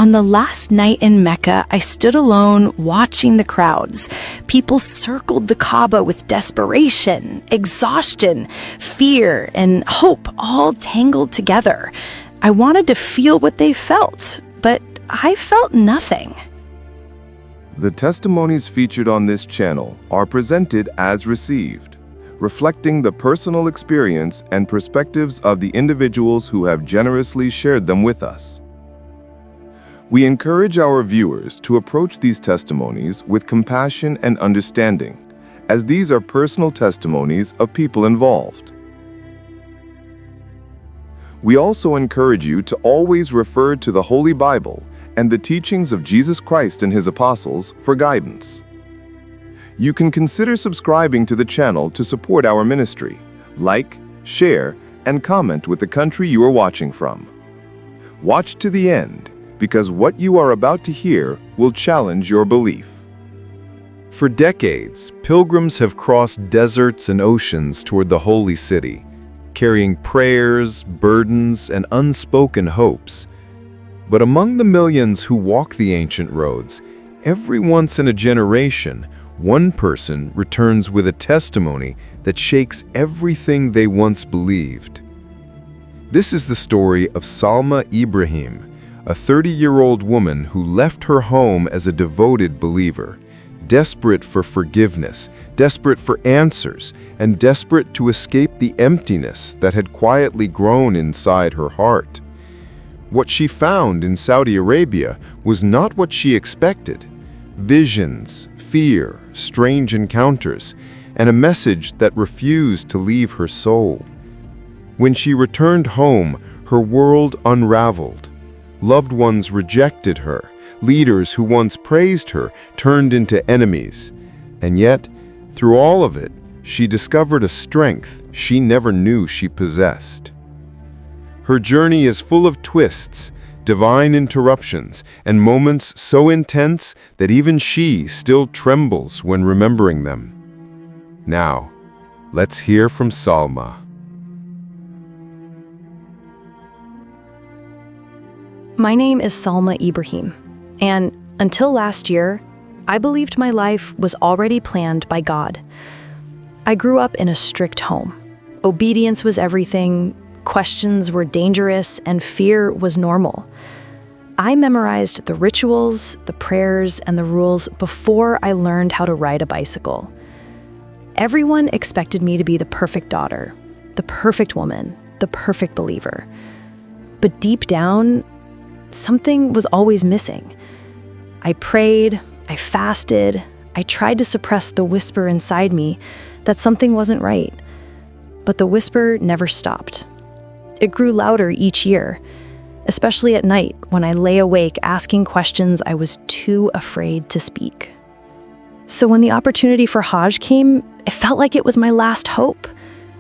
On the last night in Mecca, I stood alone watching the crowds. People circled the Kaaba with desperation, exhaustion, fear, and hope all tangled together. I wanted to feel what they felt, but I felt nothing. The testimonies featured on this channel are presented as received, reflecting the personal experience and perspectives of the individuals who have generously shared them with us. We encourage our viewers to approach these testimonies with compassion and understanding, as these are personal testimonies of people involved. We also encourage you to always refer to the Holy Bible and the teachings of Jesus Christ and His apostles for guidance. You can consider subscribing to the channel to support our ministry. Like, share, and comment with the country you are watching from. Watch to the end, because what you are about to hear will challenge your belief. For decades, pilgrims have crossed deserts and oceans toward the holy city, carrying prayers, burdens, and unspoken hopes. But among the millions who walk the ancient roads, every once in a generation, one person returns with a testimony that shakes everything they once believed. This is the story of Salma Ibrahim, a 30-year-old woman who left her home as a devoted believer, desperate for forgiveness, desperate for answers, and desperate to escape the emptiness that had quietly grown inside her heart. What she found in Saudi Arabia was not what she expected. Visions, fear, strange encounters, and a message that refused to leave her soul. When she returned home, her world unraveled. Loved ones rejected her. Leaders who once praised her turned into enemies. And yet, through all of it, she discovered a strength she never knew she possessed. Her journey is full of twists, divine interruptions, and moments so intense that even she still trembles when remembering them. Now, let's hear from Salma. My name is Salma Ibrahim, and until last year, I believed my life was already planned by God. I grew up in a strict home. Obedience was everything, questions were dangerous, and fear was normal. I memorized the rituals, the prayers, and the rules before I learned how to ride a bicycle. Everyone expected me to be the perfect daughter, the perfect woman, the perfect believer. But deep down, something was always missing. I prayed, I fasted, I tried to suppress the whisper inside me that something wasn't right. But the whisper never stopped. It grew louder each year, especially at night when I lay awake asking questions I was too afraid to speak. So when the opportunity for Hajj came, it felt like it was my last hope.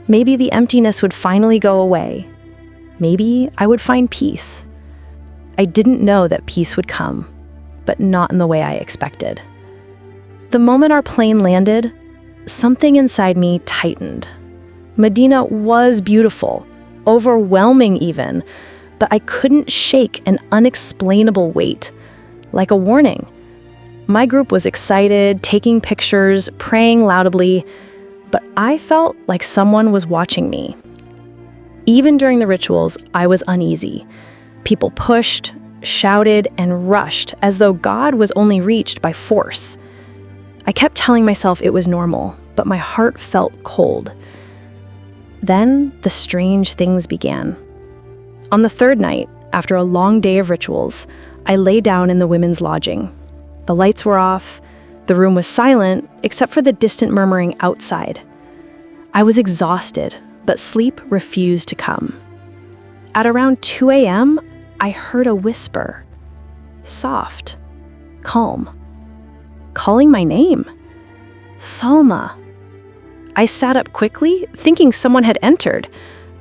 Maybe the emptiness would finally go away. Maybe I would find peace. I didn't know that peace would come, but not in the way I expected. The moment our plane landed, something inside me tightened. Medina was beautiful, overwhelming even, but I couldn't shake an unexplainable weight, like a warning. My group was excited, taking pictures, praying loudly, but I felt like someone was watching me. Even during the rituals, I was uneasy. People pushed, shouted, and rushed as though God was only reached by force. I kept telling myself it was normal, but my heart felt cold. Then the strange things began. On the third night, after a long day of rituals, I lay down in the women's lodging. The lights were off. The room was silent, except for the distant murmuring outside. I was exhausted, but sleep refused to come. At around 2 a.m., I heard a whisper, soft, calm, calling my name. Salma. I sat up quickly, thinking someone had entered,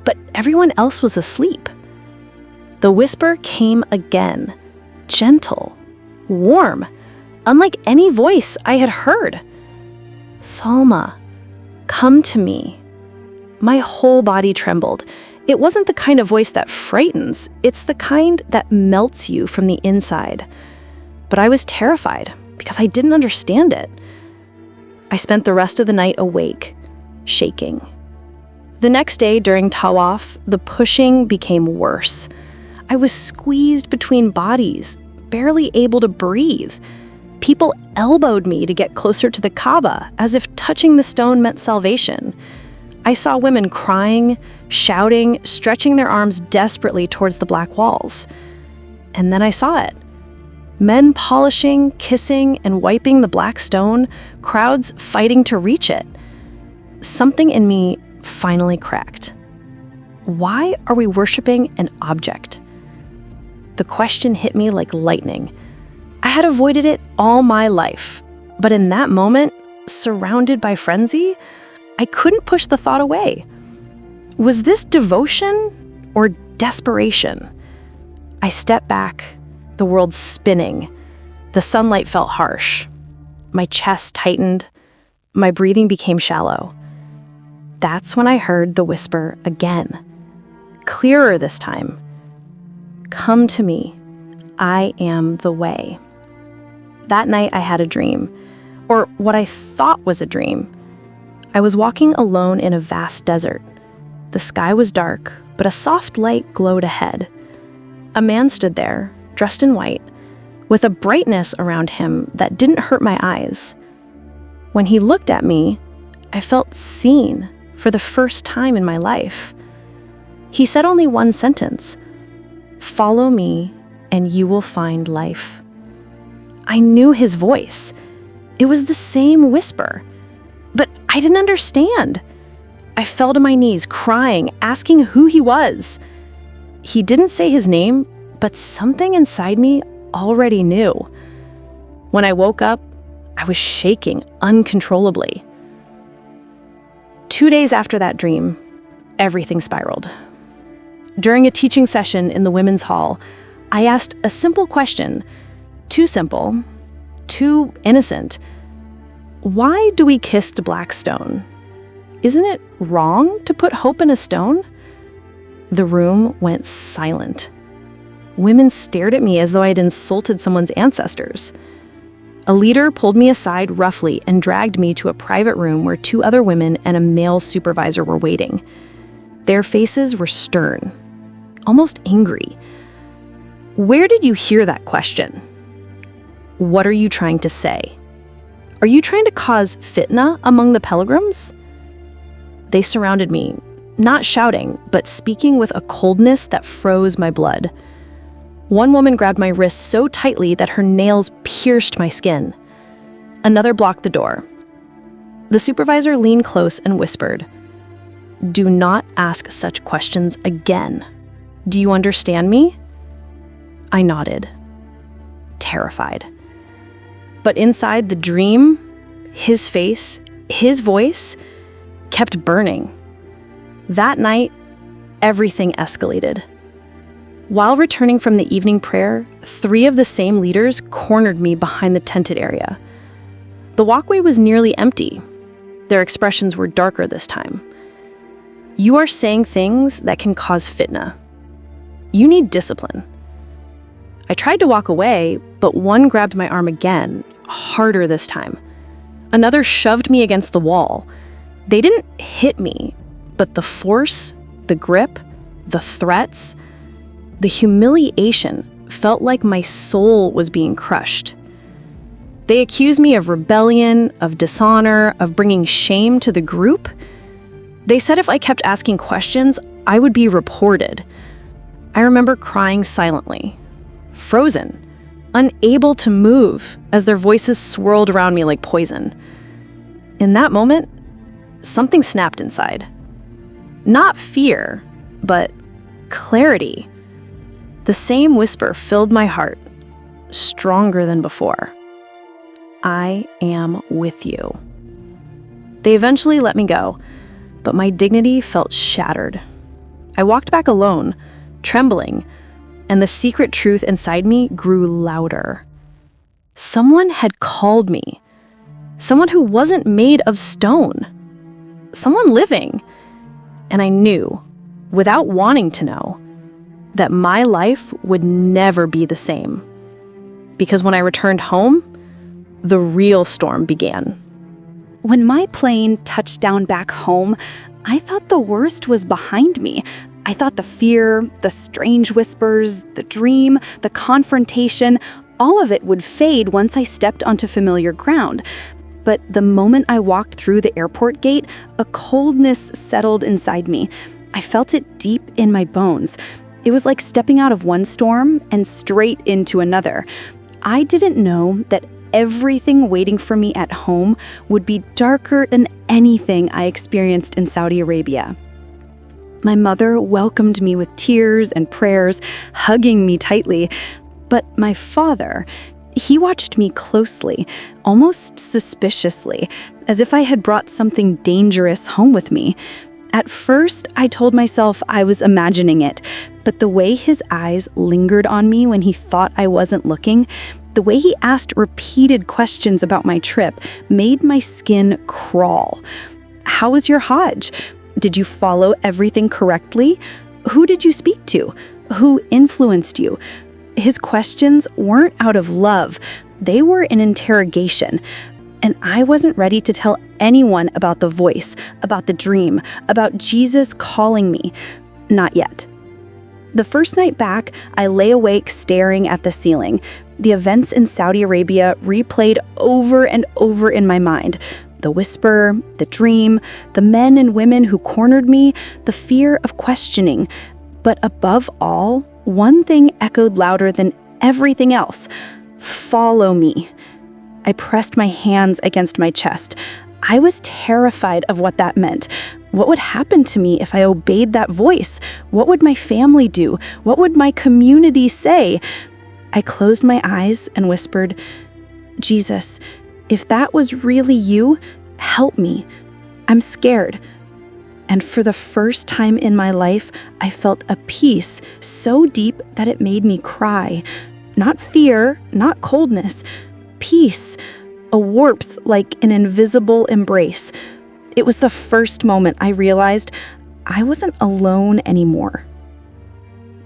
but everyone else was asleep. The whisper came again, gentle, warm, unlike any voice I had heard. Salma, come to me. My whole body trembled. It wasn't the kind of voice that frightens, it's the kind that melts you from the inside. But I was terrified because I didn't understand it. I spent the rest of the night awake, shaking. The next day during Tawaf, the pushing became worse. I was squeezed between bodies, barely able to breathe. People elbowed me to get closer to the Kaaba, as if touching the stone meant salvation. I saw women crying, shouting, stretching their arms desperately towards the black walls. And then I saw it. Men polishing, kissing, and wiping the black stone, crowds fighting to reach it. Something in me finally cracked. Why are we worshiping an object? The question hit me like lightning. I had avoided it all my life, but in that moment, surrounded by frenzy, I couldn't push the thought away. Was this devotion or desperation? I stepped back, the world spinning. The sunlight felt harsh. My chest tightened. My breathing became shallow. That's when I heard the whisper again, clearer this time. Come to me. I am the way. That night I had a dream, or what I thought was a dream. I was walking alone in a vast desert. The sky was dark, but a soft light glowed ahead. A man stood there, dressed in white, with a brightness around him that didn't hurt my eyes. When he looked at me, I felt seen for the first time in my life. He said only one sentence, "Follow me and you will find life." I knew his voice. It was the same whisper, but I didn't understand. I fell to my knees, crying, asking who he was. He didn't say his name, but something inside me already knew. When I woke up, I was shaking uncontrollably. 2 days after that dream, everything spiraled. During a teaching session in the women's hall, I asked a simple question, too simple, too innocent. Why do we kiss the black stone? Isn't it wrong to put hope in a stone? The room went silent. Women stared at me as though I had insulted someone's ancestors. A leader pulled me aside roughly and dragged me to a private room where 2 other women and a male supervisor were waiting. Their faces were stern, almost angry. Where did you hear that question? What are you trying to say? Are you trying to cause fitna among the pilgrims? They surrounded me, not shouting, but speaking with a coldness that froze my blood. One woman grabbed my wrist so tightly that her nails pierced my skin. Another blocked the door. The supervisor leaned close and whispered, "Do not ask such questions again. Do you understand me?" I nodded, terrified. But inside the dream, his face, his voice, kept burning. That night, everything escalated. While returning from the evening prayer, 3 of the same leaders cornered me behind the tented area. The walkway was nearly empty. Their expressions were darker this time. You are saying things that can cause fitna. You need discipline. I tried to walk away, but one grabbed my arm again, harder this time. Another shoved me against the wall. They didn't hit me, but the force, the grip, the threats, the humiliation felt like my soul was being crushed. They accused me of rebellion, of dishonor, of bringing shame to the group. They said if I kept asking questions, I would be reported. I remember crying silently, frozen, unable to move as their voices swirled around me like poison. In that moment, something snapped inside. Not fear, but clarity. The same whisper filled my heart, stronger than before. I am with you. They eventually let me go, but my dignity felt shattered. I walked back alone, trembling, and the secret truth inside me grew louder. Someone had called me. Someone who wasn't made of stone. Someone living. And I knew without wanting to know, that my life would never be the same. Because when I returned home, the real storm began. When my plane touched down back home, I thought the worst was behind me. I thought the fear, the strange whispers, the dream, the confrontation, all of it would fade once I stepped onto familiar ground. But the moment I walked through the airport gate, a coldness settled inside me. I felt it deep in my bones. It was like stepping out of one storm and straight into another. I didn't know that everything waiting for me at home would be darker than anything I experienced in Saudi Arabia. My mother welcomed me with tears and prayers, hugging me tightly. But my father, he watched me closely, almost suspiciously, as if I had brought something dangerous home with me. At first, I told myself I was imagining it, but the way his eyes lingered on me when he thought I wasn't looking, the way he asked repeated questions about my trip, made my skin crawl. How was your Hajj? Did you follow everything correctly? Who did you speak to? Who influenced you? His questions weren't out of love. They were an interrogation. And I wasn't ready to tell anyone about the voice, about the dream, about Jesus calling me. Not yet. The first night back, I lay awake staring at the ceiling. The events in Saudi Arabia replayed over and over in my mind. The whisper, the dream, the men and women who cornered me, the fear of questioning. But above all, one thing echoed louder than everything else. Follow me. I pressed my hands against my chest. I was terrified of what that meant. What would happen to me if I obeyed that voice? What would my family do? What would my community say? I closed my eyes and whispered, Jesus, if that was really you, help me. I'm scared. And for the first time in my life, I felt a peace so deep that it made me cry. Not fear, not coldness. Peace, a warmth like an invisible embrace. It was the first moment I realized I wasn't alone anymore.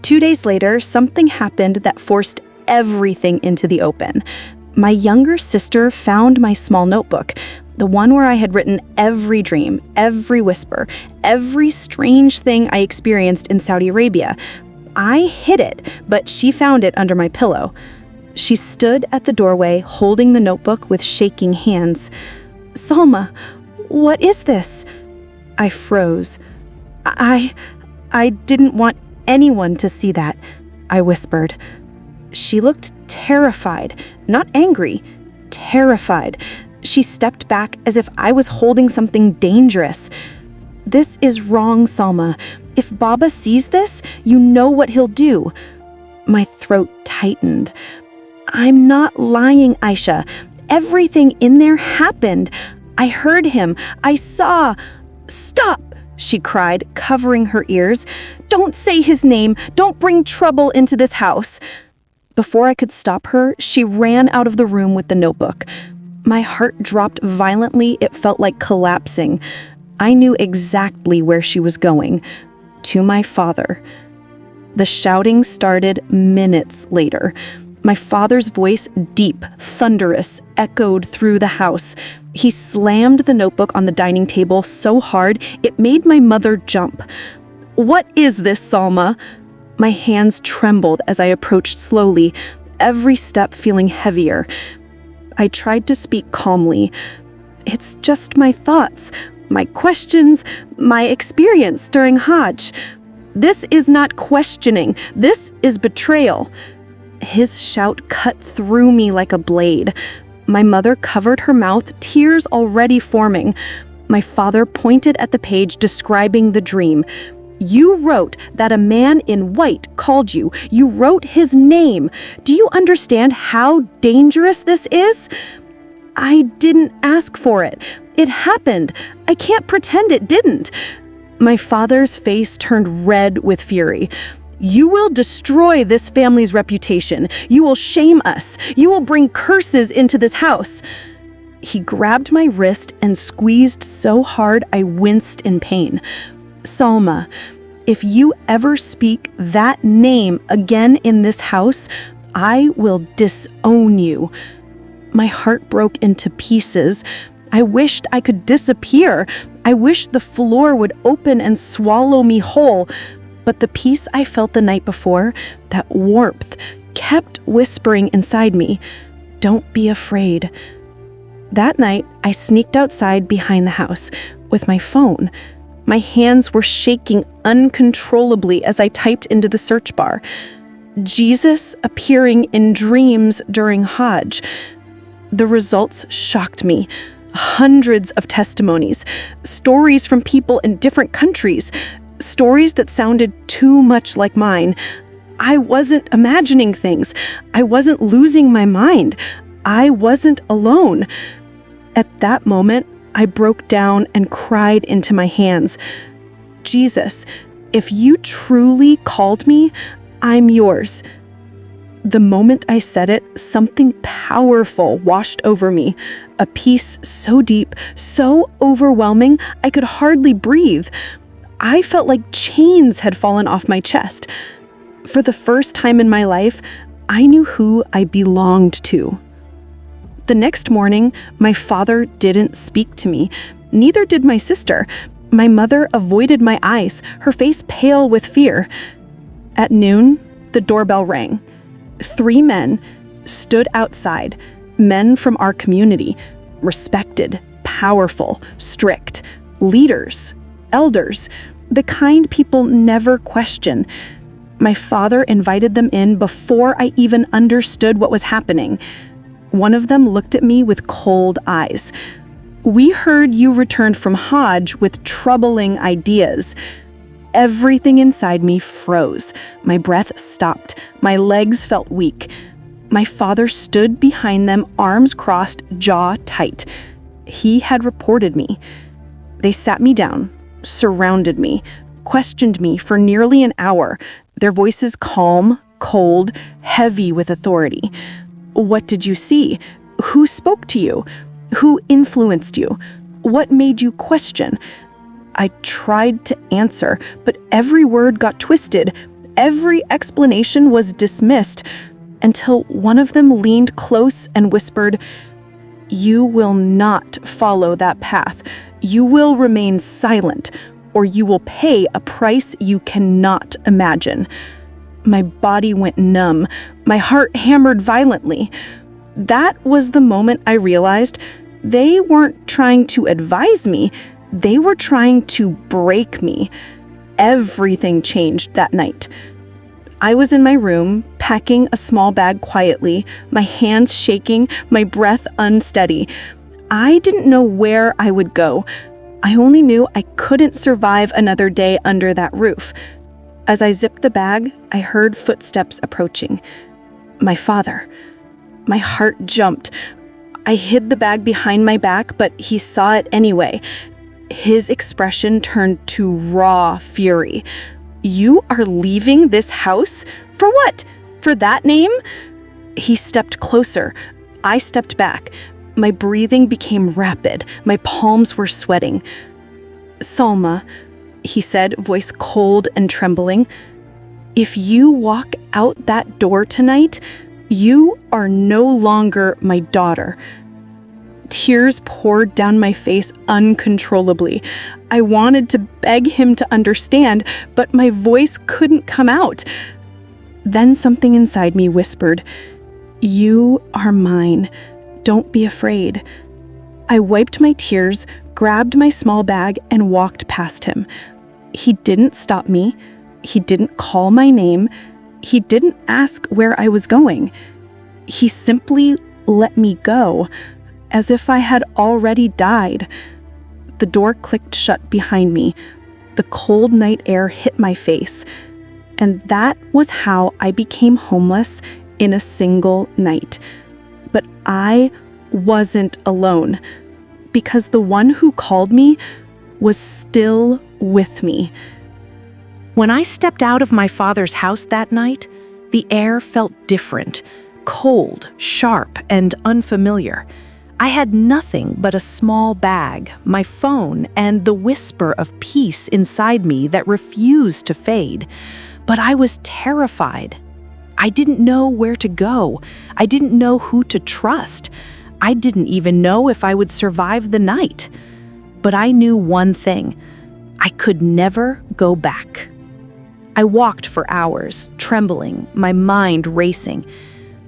2 days later, something happened that forced everything into the open. My younger sister found my small notebook, the one where I had written every dream, every whisper, every strange thing I experienced in Saudi Arabia. I hid it, but she found it under my pillow. She stood at the doorway, holding the notebook with shaking hands. Salma, what is this? I froze. I didn't want anyone to see that, I whispered. She looked terrified, not angry, terrified. She stepped back as if I was holding something dangerous. This is wrong, Salma. If Baba sees this, you know what he'll do. My throat tightened. I'm not lying, Aisha. Everything in there happened. I heard him. I saw. Stop, she cried, covering her ears. Don't say his name. Don't bring trouble into this house. Before I could stop her, she ran out of the room with the notebook. My heart dropped violently. It felt like collapsing. I knew exactly where she was going. To my father. The shouting started minutes later. My father's voice, deep, thunderous, echoed through the house. He slammed the notebook on the dining table so hard it made my mother jump. What is this, Salma? My hands trembled as I approached slowly, every step feeling heavier. I tried to speak calmly. It's just my thoughts, my questions, my experience during Hajj. This is not questioning. This is betrayal. His shout cut through me like a blade. My mother covered her mouth, tears already forming. My father pointed at the page describing the dream. You wrote that a man in white called you. You wrote his name. Do you understand how dangerous this is? I didn't ask for it. It happened. I can't pretend it didn't. My father's face turned red with fury. You will destroy this family's reputation. You will shame us. You will bring curses into this house. He grabbed my wrist and squeezed so hard I winced in pain. Salma, If you ever speak that name again in this house, I will disown you." My heart broke into pieces. I wished I could disappear. I wished the floor would open and swallow me whole. But the peace I felt the night before, that warmth, kept whispering inside me, "Don't be afraid." That night, I sneaked outside behind the house with my phone. My hands were shaking uncontrollably as I typed into the search bar, "Jesus appearing in dreams during Hajj." The results shocked me. Hundreds of testimonies, stories from people in different countries, stories that sounded too much like mine. I wasn't imagining things. I wasn't losing my mind. I wasn't alone. At that moment, I broke down and cried into my hands. "Jesus, if you truly called me, I'm yours." The moment I said it, something powerful washed over me. A peace so deep, so overwhelming, I could hardly breathe. I felt like chains had fallen off my chest. For the first time in my life, I knew who I belonged to. The next morning, my father didn't speak to me. Neither did my sister. My mother avoided my eyes, her face pale with fear. At noon, the doorbell rang. 3 men stood outside, men from our community, respected, powerful, strict, leaders, elders, the kind people never question. My father invited them in before I even understood what was happening. One of them looked at me with cold eyes. "We heard you returned from Hajj with troubling ideas." Everything inside me froze. My breath stopped. My legs felt weak. My father stood behind them, arms crossed, jaw tight. He had reported me. They sat me down, surrounded me, questioned me for nearly an hour, their voices calm, cold, heavy with authority. "What did you see? Who spoke to you? Who influenced you? What made you question?" I tried to answer, but every word got twisted. Every explanation was dismissed until one of them leaned close and whispered, "You will not follow that path. You will remain silent, or you will pay a price you cannot imagine." My body went numb. My heart hammered violently. That was the moment I realized they weren't trying to advise me. They were trying to break me. Everything changed that night. I was in my room, packing a small bag quietly, my hands shaking, my breath unsteady. I didn't know where I would go. I only knew I couldn't survive another day under that roof. As I zipped the bag, I heard footsteps approaching. My father. My heart jumped. I hid the bag behind my back, but he saw it anyway. His expression turned to raw fury. "You are leaving this house? For what? For that name?" He stepped closer. I stepped back. My breathing became rapid. My palms were sweating. "Salma," he said, voice cold and trembling, "if you walk out that door tonight, you are no longer my daughter." Tears poured down my face uncontrollably. I wanted to beg him to understand, but my voice couldn't come out. Then something inside me whispered, "You are mine. Don't be afraid." I wiped my tears, grabbed my small bag, and walked past him. He didn't stop me. He didn't call my name. He didn't ask where I was going. He simply let me go, as if I had already died. The door clicked shut behind me. The cold night air hit my face. And that was how I became homeless in a single night. But I wasn't alone, because the one who called me was still with me. When I stepped out of my father's house that night, the air felt different, cold, sharp, and unfamiliar. I had nothing but a small bag, my phone, and the whisper of peace inside me that refused to fade. But I was terrified. I didn't know where to go. I didn't know who to trust. I didn't even know if I would survive the night. But I knew one thing: I could never go back. I walked for hours, trembling, my mind racing.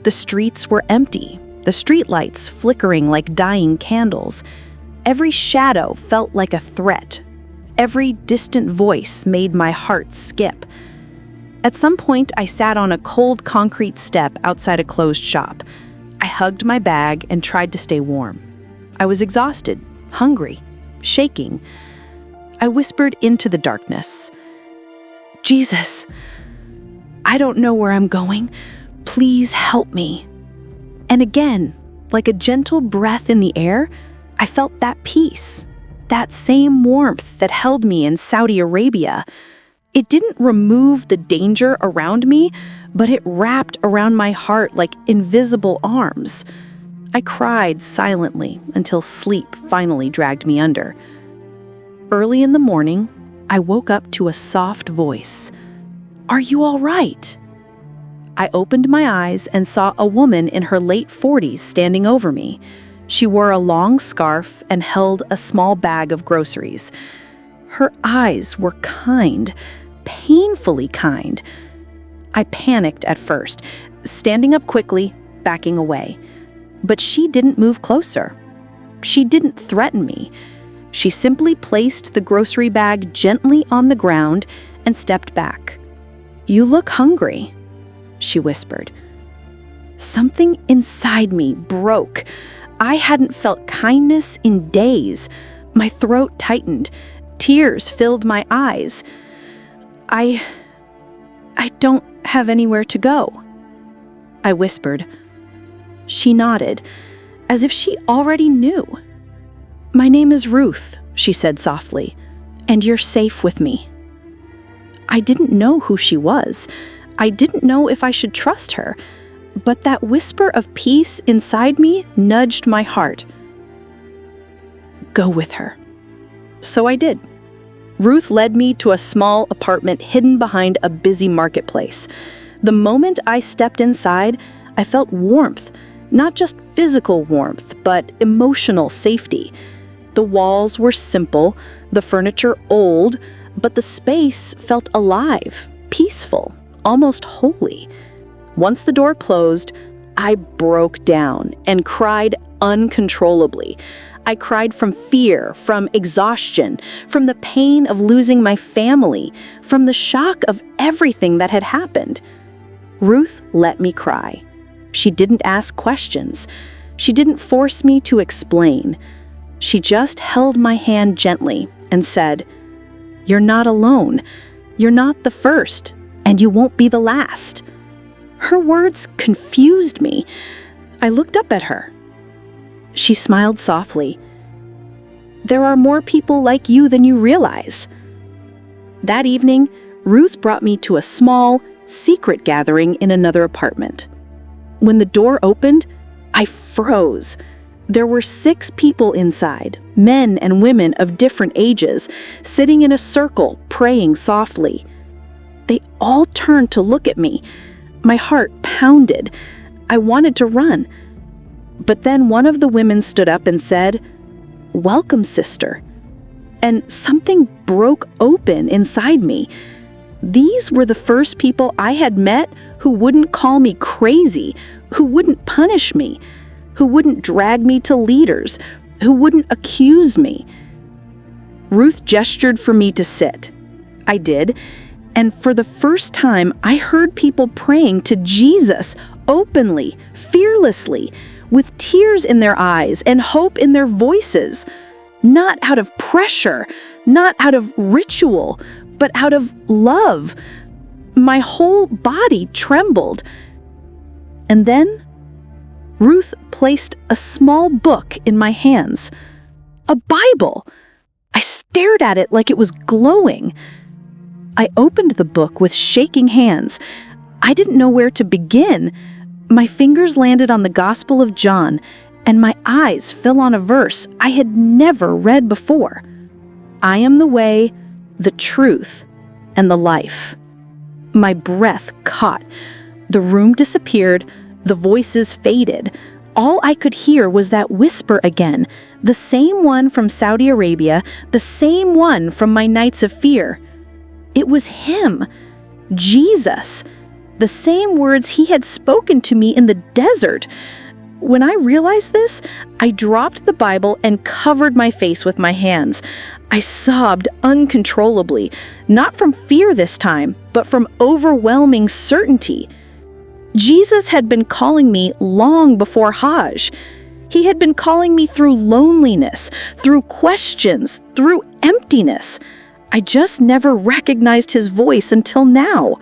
The streets were empty, the streetlights flickering like dying candles. Every shadow felt like a threat. Every distant voice made my heart skip. At some point, I sat on a cold concrete step outside a closed shop. I hugged my bag and tried to stay warm. I was exhausted, hungry, shaking. I whispered into the darkness, "Jesus, I don't know where I'm going. Please help me." And again, like a gentle breath in the air, I felt that peace, that same warmth that held me in Saudi Arabia. It didn't remove the danger around me, but it wrapped around my heart like invisible arms. I cried silently until sleep finally dragged me under. Early in the morning, I woke up to a soft voice. "Are you all right?" I opened my eyes and saw a woman in her late 40s standing over me. She wore a long scarf and held a small bag of groceries. Her eyes were kind, painfully kind. I panicked at first, standing up quickly, backing away. But she didn't move closer. She didn't threaten me. She simply placed the grocery bag gently on the ground and stepped back. "You look hungry," she whispered. Something inside me broke. I hadn't felt kindness in days. My throat tightened. Tears filled my eyes. I don't have anywhere to go," I whispered. She nodded, as if she already knew. "My name is Ruth," she said softly, "and you're safe with me." I didn't know who she was. I didn't know if I should trust her, but that whisper of peace inside me nudged my heart. Go with her. So I did. Ruth led me to a small apartment hidden behind a busy marketplace. The moment I stepped inside, I felt warmth, not just physical warmth, but emotional safety. The walls were simple, the furniture old, but the space felt alive, peaceful, almost holy. Once the door closed, I broke down and cried uncontrollably. I cried from fear, from exhaustion, from the pain of losing my family, from the shock of everything that had happened. Ruth let me cry. She didn't ask questions. She didn't force me to explain. She just held my hand gently and said, "You're not alone. You're not the first, and you won't be the last." Her words confused me. I looked up at her. She smiled softly. "There are more people like you than you realize." That evening, Ruth brought me to a small, secret gathering in another apartment. When the door opened, I froze. There were 6 people inside, men and women of different ages, sitting in a circle, praying softly. They all turned to look at me. My heart pounded. I wanted to run. But then one of the women stood up and said, "Welcome, sister." And something broke open inside me. These were the first people I had met who wouldn't call me crazy, who wouldn't punish me, who wouldn't drag me to leaders, who wouldn't accuse me. Ruth gestured for me to sit. I did, and for the first time, I heard people praying to Jesus openly, fearlessly, with tears in their eyes and hope in their voices, not out of pressure, not out of ritual, but out of love. My whole body trembled. And then Ruth placed a small book in my hands, a Bible. I stared at it like it was glowing. I opened the book with shaking hands. I didn't know where to begin. My fingers landed on the Gospel of John, and my eyes fell on a verse I had never read before. I am the way, the truth, and the life. My breath caught. The room disappeared. The voices faded. All I could hear was that whisper again, the same one from Saudi Arabia, the same one from my nights of fear. It was him, Jesus, the same words he had spoken to me in the desert. When I realized this, I dropped the Bible and covered my face with my hands. I sobbed uncontrollably, not from fear this time, but from overwhelming certainty. Jesus had been calling me long before Hajj. He had been calling me through loneliness, through questions, through emptiness. I just never recognized his voice until now.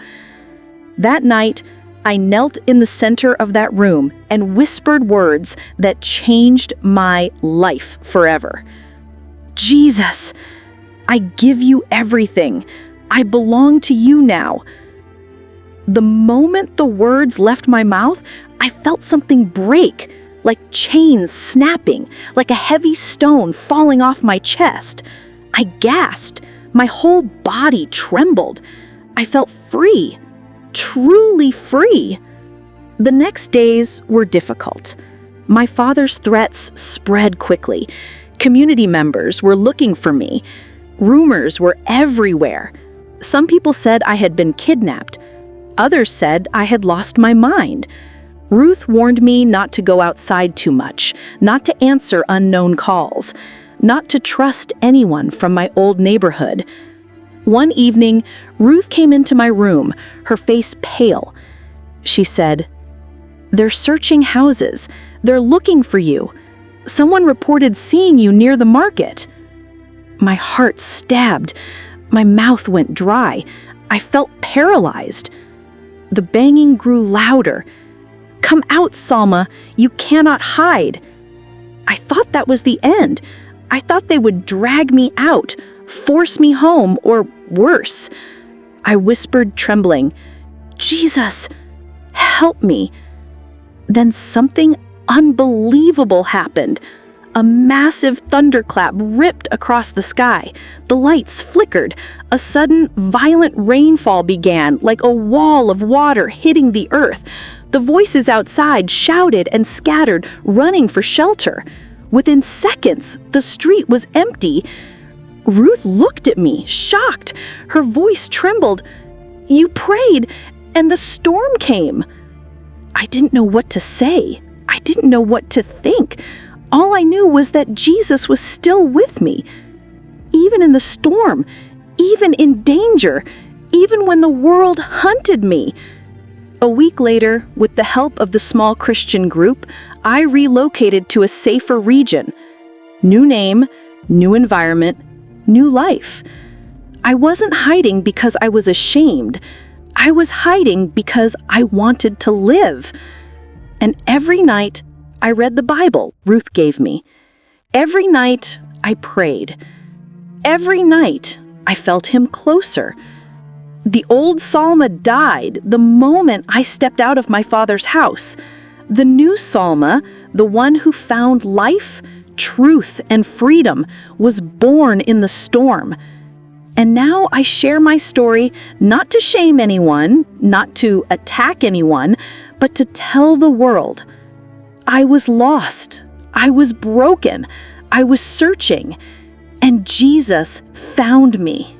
That night, I knelt in the center of that room and whispered words that changed my life forever. Jesus, I give you everything. I belong to you now. The moment the words left my mouth, I felt something break, like chains snapping, like a heavy stone falling off my chest. I gasped. My whole body trembled. I felt free, truly free. The next days were difficult. My father's threats spread quickly. Community members were looking for me. Rumors were everywhere. Some people said I had been kidnapped. Others said I had lost my mind. Ruth warned me not to go outside too much, not to answer unknown calls, not to trust anyone from my old neighborhood. One evening, Ruth came into my room, her face pale. She said, "They're searching houses. They're looking for you. Someone reported seeing you near the market." My heart stabbed. My mouth went dry. I felt paralyzed. The banging grew louder. "Come out, Salma. You cannot hide." I thought that was the end. I thought they would drag me out, force me home, or worse. I whispered, trembling, "Jesus, help me." Then something unbelievable happened. A massive thunderclap ripped across the sky. The lights flickered. A sudden, violent rainfall began, like a wall of water hitting the earth. The voices outside shouted and scattered, running for shelter. Within seconds, the street was empty. Ruth looked at me, shocked. Her voice trembled. "You prayed, and the storm came." I didn't know what to say. I didn't know what to think. All I knew was that Jesus was still with me. Even in the storm, even in danger, even when the world hunted me. A week later, with the help of the small Christian group, I relocated to a safer region. New name, new environment, new life. I wasn't hiding because I was ashamed. I was hiding because I wanted to live. And every night, I read the Bible Ruth gave me. Every night, I prayed. Every night, I felt him closer. The old Salma died the moment I stepped out of my father's house. The new Salma, the one who found life, truth, and freedom, was born in the storm. And now I share my story not to shame anyone, not to attack anyone, but to tell the world. I was lost. I was broken. I was searching. And Jesus found me.